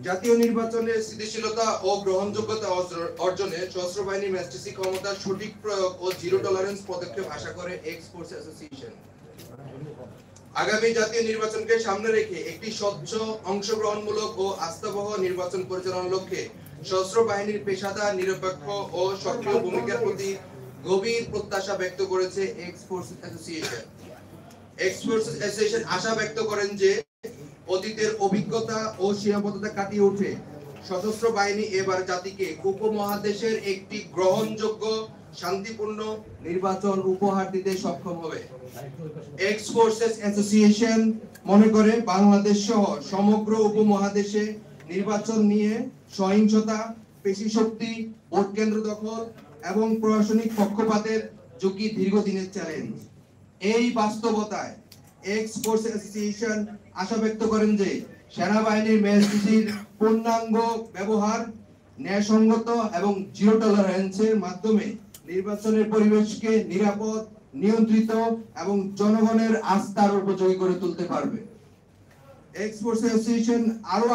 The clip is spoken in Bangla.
জাতীয় নির্বাচনে স্থিতিশীলতা ও গ্রহণযোগ্যতা অর্জনে সশস্ত্র বাহিনীর ম্যাজিস্ট্রেসি ক্ষমতার সঠিক প্রয়োগ ও জিরো টলারেন্স পদক্ষেপ আশা করে এক্স ফোর্স অ্যাসোসিয়েশন। আগামী জাতীয় নির্বাচনকে সামনে রেখে একটি স্বচ্ছ, অংশগ্রহণমূলক ও আস্থাবহ নির্বাচন পরিচালনার লক্ষ্যে সশস্ত্র বাহিনীর পেশাদার, নিরপেক্ষ ও সক্রিয় ভূমিকার প্রতি গভীর প্রত্যাশা ব্যক্ত করেছে ex force association. Ex force association আশা ব্যক্ত করেন যে অতীতের অভিজ্ঞতা ও সীমাবদ্ধতা কাটিয়ে উঠে সশস্ত্র বাহিনী এবার জাতিকে উপমহাদেশের একটি গ্রহণযোগ্য, শান্তিপূর্ণ নির্বাচন উপহার দিতে সক্ষম হবে। এক্স ফোর্সেস অ্যাসোসিয়েশন মনে করে বাংলাদেশ সহ সমগ্র উপমহাদেশে নির্বাচন নিয়ে সহিংসতা, পেশিশক্তি, ভোট কেন্দ্র দখল এবং প্রশাসনিক পক্ষপাতের ঝুঁকি দীর্ঘদিনের চ্যালেঞ্জ। এই বাস্তবতায় এক্স ফোর্স অ্যাসোসিয়েশন আশা ব্যক্ত করেন যে সেনাবাহিনীর ম্যাজিস্ট্রেসির পূর্ণাঙ্গ ব্যবহার, ন্যায়সঙ্গত এবং জিরো টলারেন্সের মাধ্যমে নির্বাচনের পরিবেশকে নিরাপদ, নিয়ন্ত্রিত এবং জনগণের আস্থার উপযোগী করে তুলতে পারবে। এক্স ফোর্স অ্যাসোসিয়েশন আরো